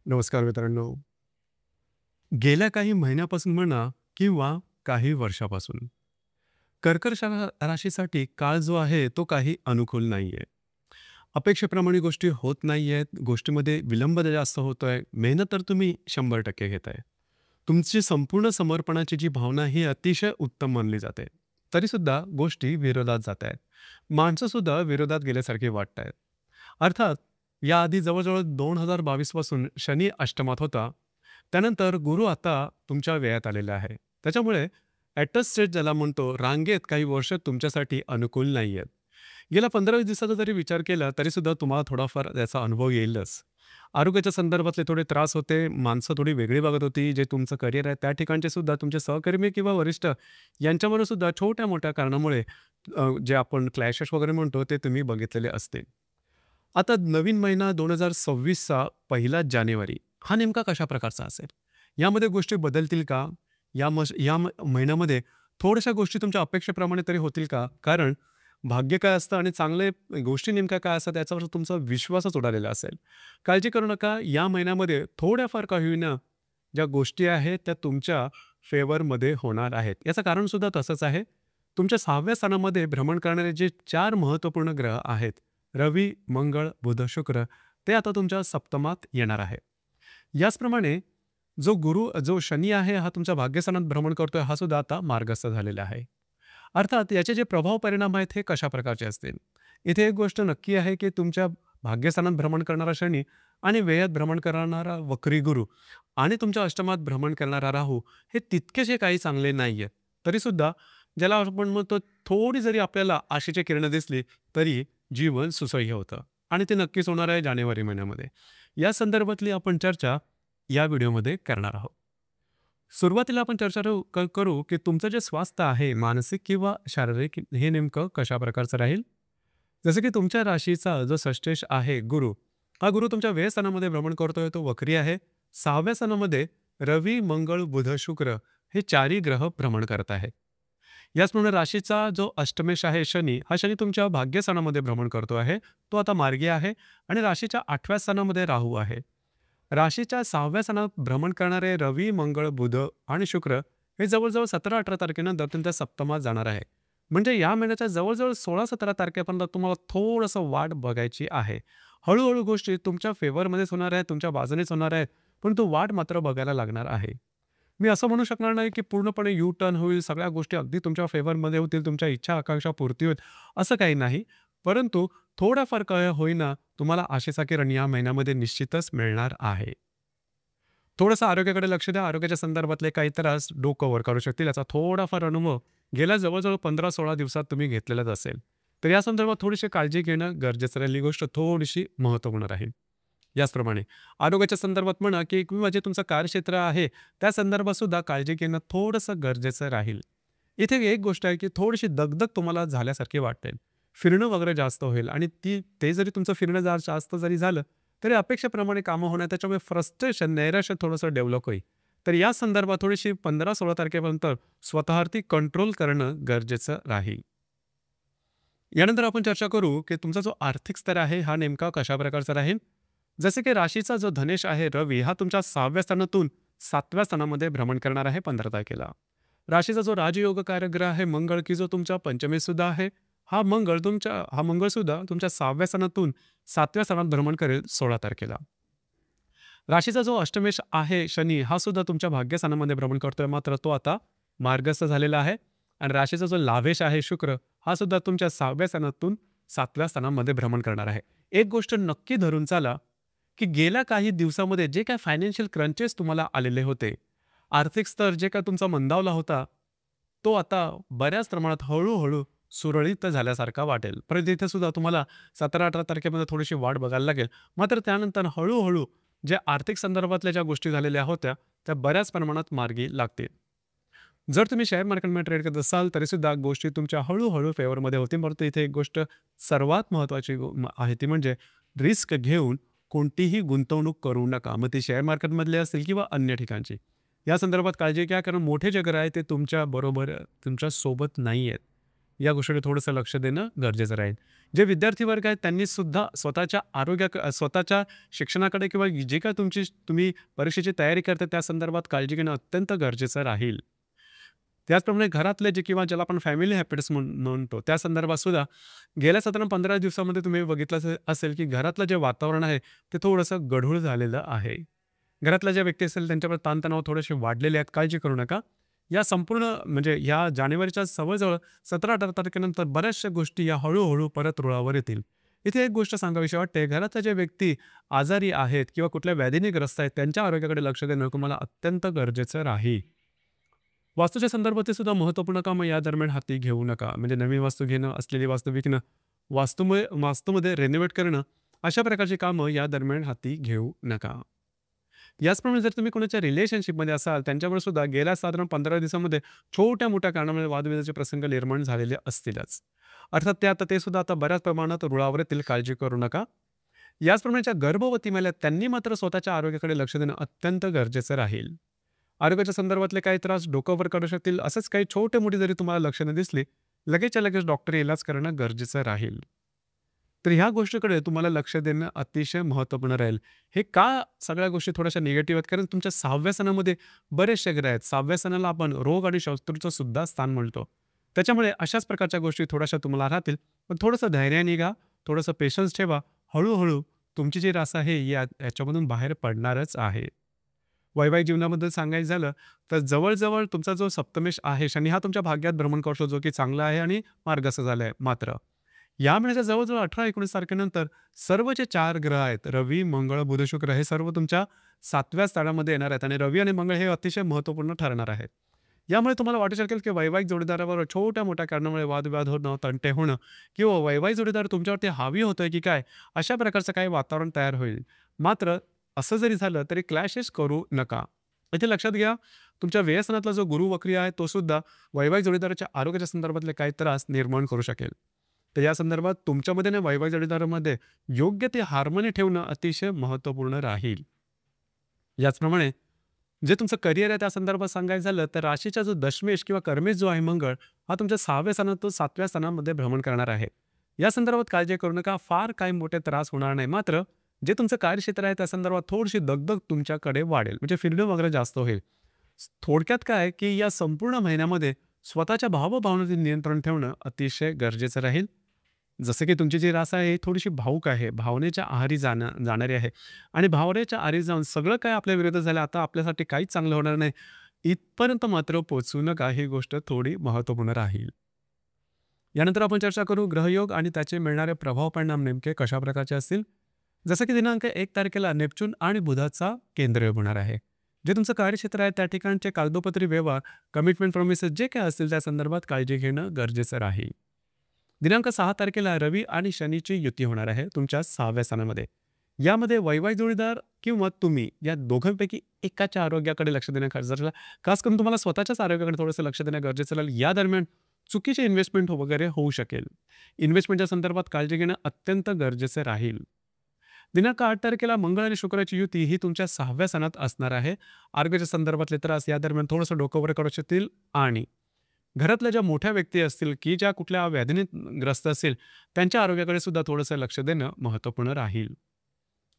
नमस्कार मित्रांनो. गेल्या काही महिन्यापासून म्हणा किंवा काही वर्षापासून राशीसाठी काळ जो आहे तो काही अनुकूल नाहीये. अपेक्षेप्रमाणे गोष्टी होत नाहीयेत. गोष्टीमध्ये विलंब जास्त होतोय. मेहनत तर तुम्ही 100% घेताय. तुमची संपूर्ण समर्पणाची जी भावना ही अतिशय उत्तम मानली जाते. तरीसुद्धा गोष्टी विरोधात जातायत. माणसंसुद्धा विरोधात गेल्यासारखी वाटतायत. अर्थात याआधी जवळ-जवळ 2022 पासून शनी अष्टमात होता. त्यानंतर गुरु आता तुमच्या व्ययात आलेला आहे. त्याच्यामुळे ॲट अ स्टेज ज्याला म्हणतो, रांगेत काही वर्ष तुमच्यासाठी अनुकूल नाहीयेत. गेल्या 15-20 दिवसाचा जरी विचार केला, तरीसुद्धा तुम्हाला थोडाफार त्याचा अनुभव येईलच. आरोग्याच्या संदर्भातले थोडे त्रास होते, माणसं थोडी वेगळी वागत होती. जे तुमचं करिअर आहे त्या ठिकाणचे सुद्धा तुमचे सहकर्मी किंवा वरिष्ठ यांच्यामध्ये सुद्धा छोट्या-मोठ्या कारणामुळे जे आपण क्लॅशेस वगैरे म्हणतो, ते तुम्ही बघितलेले असतील. आता नवीन महिना 2026चा 1 जानेवारी हा नेमका कशा प्रकारचा असेल? यामध्ये गोष्टी बदलतील का? महिन्यामध्ये थोड्याशा गोष्टी तुमच्या अपेक्षेप्रमाणे तरी होतील का? कारण भाग्य काय असतं आणि चांगले गोष्टी नेमक्या काय असतात याच्यावर तुमचा विश्वासच उडालेला असेल. काळजी करू नका. या महिन्यामध्ये थोड्याफार का होईना ज्या गोष्टी आहेत त्या तुमच्या फेवरमध्ये होणार आहेत. याचं कारण सुद्धा तसंच आहे. तुमच्या 6व्या स्थानामध्ये भ्रमण करणारे जे 4 महत्त्वपूर्ण ग्रह आहेत, रवी, मंगळ, बुध, शुक्र, ते आता तुमच्या सप्तमात येणार आहे. याचप्रमाणे जो शनी आहे हा तुमच्या भाग्यस्थानात भ्रमण करतोय हा सुद्धा आता मार्गस्थ झालेला आहे. अर्थात याचे जे प्रभाव परिणाम आहेत हे कशा प्रकारचे असतील? इथे एक गोष्ट नक्की आहे की तुमच्या भाग्यस्थानात भ्रमण करणारा शनी आणि व्ययात भ्रमण करणारा वक्री गुरु आणि तुमच्या अष्टमात भ्रमण करणारा राहू हे तितकेसे काही चांगले नाहीयेत. तरीसुद्धा ज्याला आपण म्हणतो थोडी जरी आपल्याला आशेची किरणं दिसली तरी जीवन सुसह्य होतं आणि ते नक्कीच होणार आहे जानेवारी महिन्यामध्ये. या संदर्भातली आपण चर्चा या व्हिडिओमध्ये करणार आहोत. सुरुवातीला आपण चर्चा करू की तुमचं जे स्वास्थ्य आहे मानसिक किंवा शारीरिक हे नेमकं कशा प्रकारचं राहील. जसं की तुमच्या राशीचा जो षष्ठेश आहे गुरु, हा गुरु तुमच्या व्यय स्थानामध्ये भ्रमण करतोय, तो वक्री आहे. 6व्या स्थानामध्ये रवी, मंगळ, बुध, शुक्र हे चारही ग्रह भ्रमण करत आहेत. याचप्रमाणे राशीचा जो अष्टमेश आहे शनी, हा शनी तुमच्या भाग्यस्थानामध्ये भ्रमण करतो आहे. तो आता मार्गी आहे आणि राशीच्या 8व्या स्थानामध्ये राहू आहे. राशीच्या 6व्या स्थानात भ्रमण करणारे रवी, मंगळ, बुध आणि शुक्र हे जवळजवळ 17-18 तारखेनंतर त्यांच्या सप्तमात जाणार आहे. म्हणजे या महिन्याच्या जवळजवळ 16-17 तारखेपर्यंत तुम्हाला थोडंसं वाट बघायची आहे. हळूहळू गोष्टी तुमच्या फेवरमध्येच होणार आहेत, तुमच्या बाजूनेच होणार आहेत, परंतु वाट मात्र बघायला लागणार आहे. मी असं म्हणू शकणार नाही की पूर्णपणे यू टर्न होईल, सगळ्या गोष्टी अगदी तुमच्या फेवरमध्ये होतील, तुमच्या इच्छा आकांक्षा पूर्ती होईल, असं काही नाही. परंतु थोडाफार काय होईना तुम्हाला आशेचा किरण या महिन्यामध्ये निश्चितच मिळणार आहे. थोडंसं आरोग्याकडे लक्ष द्या. आरोग्याच्या संदर्भातले काही त्रास डोकं वर करू शकतील, याचा थोडाफार अनुभव गेल्या जवळजवळ 15-16 दिवसात तुम्ही घेतलेलाच असेल. तर या संदर्भात थोडीशी काळजी घेणं गरजेचं राहील. ही गोष्ट थोडीशी महत्त्वपूर्ण राहील. याचप्रमाणे आरोग्याच्या संदर्भात म्हणा की किंवा जे तुमचं कार्यक्षेत्र आहे त्या संदर्भात सुद्धा काळजी घेणं थोडंसं गरजेचं राहील. इथे एक गोष्ट आहे की थोडीशी दगदग तुम्हाला झाल्यासारखी वाटेल. फिरणं वगैरे जास्त होईल आणि ते जरी तुमचं फिरणं जास्त जरी झालं तरी अपेक्षेप्रमाणे कामं होणार, त्याच्यामुळे फ्रस्ट्रेशन, नैराश्य थोडंसं डेव्हलप होईल. तर या संदर्भात थोडीशी 15-16 तारखेपर्यंत स्वतःवरती कंट्रोल करणं गरजेचं राहील. यानंतर आपण चर्चा करू की तुमचा जो आर्थिक स्तर आहे हा नेमका कशा प्रकारचा राहील. जसे की राशीचा जो धनेश आहे रवी, हा तुमच्या 6व्या स्थानातून 7व्या स्थानामध्ये भ्रमण करणार आहे 15 तारखेला. राशीचा जो राजयोग कारग्रह आहे मंगळ, की जो तुमच्या पंचमीत सुद्धा आहे, हा मंगळ सुद्धा तुमच्या 6व्या स्थानातून 7व्या स्थानात भ्रमण करेल 16 तारखेला. राशीचा जो अष्टमेश आहे शनी, हा सुद्धा तुमच्या भाग्यस्थानामध्ये भ्रमण करतोय, मात्र तो आता मार्गस्थ झालेला आहे. आणि राशीचा जो लाभेश आहे शुक्र, हा सुद्धा तुमच्या 6व्या स्थानातून 7व्या स्थानामध्ये भ्रमण करणार आहे. एक गोष्ट नक्की धरून चाला की गेल्या काही दिवसामध्ये जे काय फायनान्शियल क्रंचेस तुम्हाला आलेले होते, आर्थिक स्तर जे काय तुमचा मंदावला होता, तो आता बऱ्याच प्रमाणात हळूहळू सुरळीत झाल्यासारखा वाटेल. परंतु इथे सुद्धा तुम्हाला 17-18 तारखेमध्ये थोडीशी वाट बघायला लागेल. मात्र त्यानंतर हळूहळू ज्या आर्थिक संदर्भातल्या ज्या गोष्टी झालेल्या होत्या त्या बऱ्याच प्रमाणात मार्गी लागतील. जर तुम्ही शेअर मार्केटमध्ये ट्रेड करत असाल तरी सुद्धा गोष्टी तुमच्या हळूहळू फेवरमध्ये होतील. परंतु इथे एक गोष्ट सर्वात महत्त्वाची आहे, ती म्हणजे रिस्क घेऊन कोणतीही गुंतवणूक करू नका. मग ती शेअर मार्केटमधली असेल किंवा अन्य ठिकाणची. या संदर्भात काळजी घ्या, कारण मोठे जे ग्रह आहे ते तुमच्या बरोबर तुमच्या सोबत नाही आहेत. या गोष्टीकडे थोडंसं लक्ष देणं गरजेचं राहील. जे विद्यार्थी वर्ग आहेत त्यांनी सुद्धा स्वतःच्या शिक्षणाकडे किंवा जे काय तुम्ही परीक्षेची तयारी करता त्या संदर्भात काळजी घेणं अत्यंत गरजेचं राहील. त्याचप्रमाणे घरातले जे किंवा ज्याला आपण फॅमिली हॅबिट्स म्हणतो त्या संदर्भात सुद्धा गेल्या साधारण 15 दिवसामध्ये तुम्ही बघितलं असेल की घरातलं जे वातावरण आहे ते थोडंसं गढूळ झालेलं आहे. घरातल्या ज्या व्यक्ती असेल त्यांच्यावर ताणतणाव थोडेसे वाढलेले आहेत, काळजी करू नका. या संपूर्ण म्हणजे या जानेवारीच्या जवळ 17-18 तारखेनंतर बऱ्याचशा गोष्टी या हळूहळू परत रुळावर येतील. इथे एक गोष्ट सांगावीशी वाटते, घरातल्या ज्या व्यक्ती आजारी आहेत किंवा कुठल्या व्याधीने ग्रस्त आहेत त्यांच्या आरोग्याकडे लक्ष देणं तुम्हाला अत्यंत गरजेचं राहील. वास्तूच्या संदर्भात सुद्धा महत्त्वपूर्ण कामं या दरम्यान हाती घेऊ नका. म्हणजे नवीन वास्तू घेणं, असलेली वास्तू विकणं, वास्तूमध्ये रेनोव्हेट करणं, अशा प्रकारची कामं या दरम्यान हाती घेऊ नका. याचप्रमाणे जर तुम्ही कोणाच्या रिलेशनशिपमध्ये असाल त्यांच्यावर सुद्धा गेल्या साधारण 15 दिवसामध्ये छोट्या मोठ्या कारणामुळे वादविवादाचे प्रसंग निर्माण झालेले असतीलच. अर्थात ते सुद्धा आता बऱ्याच प्रमाणात रुळावर येतील, काळजी करू नका. याचप्रमाणे ज्या गर्भवती महिला आहेत, त्यांनी मात्र स्वतःच्या आरोग्याकडे लक्ष देणं अत्यंत गरजेचं राहील. आरोग्याच्या संदर्भातले काही त्रास डोकंवर काढू शकतील, असंच काही छोटे मोठी जरी तुम्हाला लक्षणं दिसली लगेचच्या लगेच डॉक्टरी इलाज करणं गरजेचं राहील. तर ह्या गोष्टीकडे तुम्हाला लक्ष देणं अतिशय महत्त्वपूर्ण राहील. हे का सगळ्या गोष्टी थोड्याशा निगेटिव्ह आहेत, कारण तुमच्या 6व्या सणामध्ये बरेचसे ग्रह आहेत. 6व्या सणाला आपण रोग आणि शत्रूचं सुद्धा स्थान म्हणतो. त्याच्यामुळे अशाच प्रकारच्या गोष्टी थोड्याशा तुम्हाला राहतील. पण थोडंसं धैर्याने घ्या, थोडंसं पेशन्स ठेवा. हळूहळू तुमची जी रास आहे याच्यामधून बाहेर पडणारच आहे. वैवाहिक जीवनाबद्दल सांगायचं झालं तर जवळ तुमचा जो सप्तमेश आहे शनी, हा तुमच्या भाग्यात भ्रमण करतो, जो की चांगला आहे आणि मार्गस्थ झाला आहे. मात्र या महिन्याच्या जवळजवळ 18-19 तारखेनंतर सर्व जे 4 ग्रह आहेत, रवी, मंगळ, बुध, शुक्र, हे सर्व तुमच्या 7व्या स्थानामध्ये येणार आहेत आणि रवी आणि मंगळ हे अतिशय महत्त्वपूर्ण ठरणार आहेत. यामुळे तुम्हाला वाटू शकेल की वैवाहिक जोडीदाराबरोबर छोट्या मोठ्या कारणामुळे वादविवाद होणं, तंटे होणं किंवा वैवाहिक जोडीदार तुमच्यावरती हावी होतोय की काय, अशा प्रकारचं काही वातावरण तयार होईल. मात्र असं जरी झालं तरी क्लॅशेस करू नका. इथे लक्षात घ्या, तुमच्या व्यसनातला जो गुरु वक्री आहे तो सुद्धा वैवाहिक जोडीदाराच्या आरोग्याच्या संदर्भातले काही त्रास निर्माण करू शकेल. तर या संदर्भात तुमच्यामध्ये आणि वैवाहिक जोडीदारामध्ये योग्य ते हार्मनी ठेवणं अतिशय महत्त्वपूर्ण राहील. याचप्रमाणे जे तुमचं करिअर आहे त्या संदर्भात सांगायचं झालं तर राशीचा जो दशमेश किंवा कर्मेश जो आहे मंगळ, हा तुमच्या 6व्या स्थानातून 7व्या स्थानामध्ये भ्रमण करणार आहे. या संदर्भात काळजी करू नका, फार काही मोठे त्रास होणार नाही. मात्र जे तुमचं कार्यक्षेत्र आहे त्या संदर्भात थोडीशी दगदग तुमच्याकडे वाढेल, म्हणजे फ्रीडम वगैरे जास्त होईल. थोडक्यात काय की या संपूर्ण महिन्यामध्ये स्वतःच्या भावभावनेतील नियंत्रण ठेवणं अतिशय गरजेचं राहील. जसं की तुमची जी रास आहे ही थोडीशी भावूक आहे, भावनेच्या आहारी जाणारी आहे आणि भावनेच्या आहारी जाऊन सगळं काय आपल्या विरोधात झालं, आता आपल्यासाठी काहीच चांगलं होणार नाही, इथपर्यंत मात्र पोहोचू नका. ही गोष्ट थोडी महत्त्वपूर्ण राहील. यानंतर आपण चर्चा करू ग्रहयोग आणि त्याचे मिळणारे प्रभाव परिणाम नेमके कशा प्रकारचे असतील. जसं की दिनांक 1 तारखेला नेपच्यून आणि बुधाचा केंद्रयोग होणार आहे. जे तुमचं कार्यक्षेत्र आहे त्या ठिकाणचे कागदोपत्री व्यवहार, कमिटमेंट, प्रॉमिसेस जे काय असतील त्या संदर्भात काळजी घेणं गरजेचं राहील. दिनांक 6 तारखेला रवी आणि शनीची युती होणार आहे तुमच्या 6व्या स्थानामध्ये. यामध्ये वैवाहिक जोडीदार किंवा तुम्ही या दोघांपैकी एकाच्या आरोग्याकडे लक्ष देणं गरजेचं, खास करून तुम्हाला स्वतःच्याच आरोग्याकडे थोडंसं लक्ष देणं गरजेचं राहील. या दरम्यान चुकीचे इन्व्हेस्टमेंट वगैरे होऊ शकेल. इन्व्हेस्टमेंटच्या संदर्भात काळजी घेणं अत्यंत गरजेचं राहील. दिनांक 8 तारखेला मंगळ आणि शुक्राची युती ही तुमच्या 6व्या स्थानात असणार आहे. आरोग्याच्या संदर्भातले त्रास या दरम्यान थोडंसं डोकं वर करू शकतील आणि घरातल्या ज्या मोठ्या व्यक्ती असतील की ज्या कुठल्या व्याधीने ग्रस्त असतील त्यांच्या आरोग्याकडे सुद्धा थोडंसं लक्ष देणं महत्त्वपूर्ण राहील.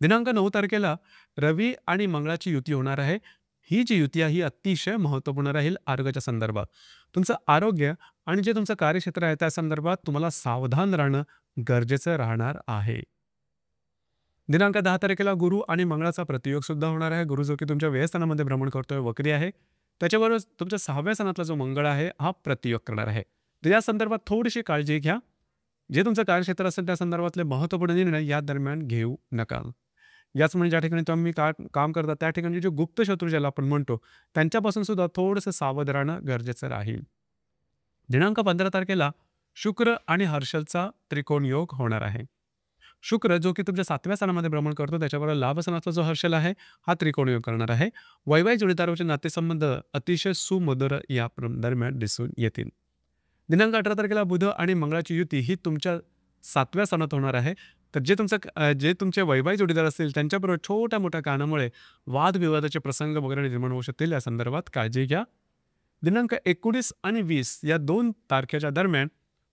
दिनांक 9 तारखेला रवी आणि मंगळाची युती होणार आहे. ही जी युती आहे ही अतिशय महत्त्वपूर्ण राहील आरोग्याच्या संदर्भात. तुमचं आरोग्य आणि जे तुमचं कार्यक्षेत्र आहे त्या संदर्भात तुम्हाला सावधान राहणं गरजेचं राहणार आहे. दिनांक 10 तारखेला गुरु आणि मंगळाचा प्रतियोग सुद्धा होणार आहे. गुरु जो की तुमच्या व्ययस्थानामध्ये भ्रमण करतोय, वक्री आहे. त्याच्याबरोबर तुमच्या 6व्या स्थानातला जो मंगळ आहे हा प्रतियोग करणार आहे. तर या संदर्भात थोडीशी काळजी घ्या. जे तुमचं कार्यक्षेत्र असेल त्या संदर्भातले महत्त्वपूर्ण निर्णय या दरम्यान घेऊ नका. याचप्रमाणे ज्या ठिकाणी तुम्ही काम करता त्या ठिकाणी जे गुप्त शत्रू ज्याला आपण म्हणतो त्यांच्यापासून सुद्धा थोडंसं सावध राहणं गरजेचं राहील. दिनांक 15 तारखेला शुक्र आणि हर्षलचा त्रिकोण योग होणार आहे. शुक्र जो की तुमच्या 7व्या स्थानामध्ये भ्रमण करतो त्याच्याबरोबर लाभस्थानातला जो हर्षल आहे हा त्रिकोण योग करणार आहे. वैवाहिक जोडीदाराचे नातेसंबंध अतिशय सुमधुर या दरम्यान दिसून येतील. दिनांक 18 तारखेला बुध आणि मंगळाची युती ही तुमच्या 7व्या स्थानात होणार आहे. तर जे तुमचे वैवाहिक जोडीदार असतील त्यांच्याबरोबर छोट्या मोठ्या कारणामुळे वादविवादाचे प्रसंग वगैरे निर्माण होऊ शकतील. या संदर्भात काळजी घ्या. दिनांक 19 आणि 20 या 2 तारखेच्या दरम्यान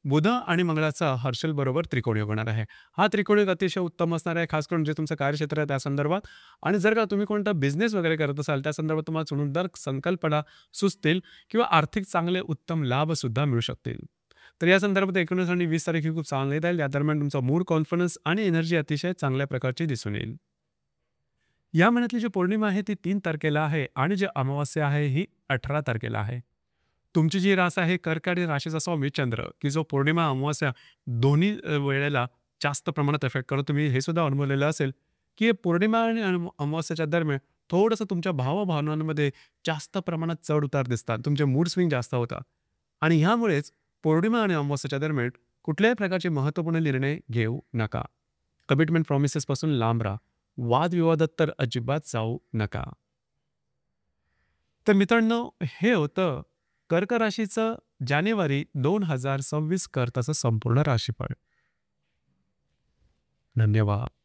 बुध आणि मंगळाचा हर्षल बरोबर त्रिकोण योग होणार आहे. हा त्रिकोण योग अतिशय उत्तम असणार आहे, खास करून जे तुमचं कार्यक्षेत्र आहे त्या संदर्भात. आणि जर का तुम्ही कोणता बिझनेस वगैरे करत असाल त्या संदर्भात तुम्हाला चुणूकदार संकल्पना सुचतील किंवा आर्थिक चांगले उत्तम लाभ सुद्धा मिळू शकतील. तर या संदर्भात 19 आणि 20 तारीख ही खूप चांगली राहील. या दरम्यान तुमचा मूड, कॉन्फिडन्स आणि एनर्जी अतिशय चांगल्या प्रकारची दिसून येईल. या महिन्यातली जी पौर्णिमा आहे ती 3 तारखेला आहे आणि जी अमावास्या आहे ही 18 तारखेला आहे. तुमची जी रास आहे कर्क आणि राशीचा स्वामी चंद्र, की जो पौर्णिमा, अमावास्या दोन्ही वेळेला जास्त प्रमाणात इफेक्ट करतो. तुम्ही हे सुद्धा अनुभवलेलं असेल, की हे पौर्णिमा आणि अमावास्येच्या दरम्यान थोडंसं तुमच्या भावभावनांमध्ये जास्त प्रमाणात चढ-उतार दिसतात. तुमचे मूड स्विंग जास्त होतात आणि ह्यामुळेच पौर्णिमा आणि अमावास्येच्या दरम्यान कुठल्याही प्रकारचे महत्त्वपूर्ण निर्णय घेऊ नका. कमिटमेंट प्रॉमिसेसपासून लांब राहा. वादविवादात तर अजिबात जाऊ नका. तर मित्रांनो, हे होतं कर्क राशीचं जानेवारी 2026 करताचं संपूर्ण राशीफळ. धन्यवाद.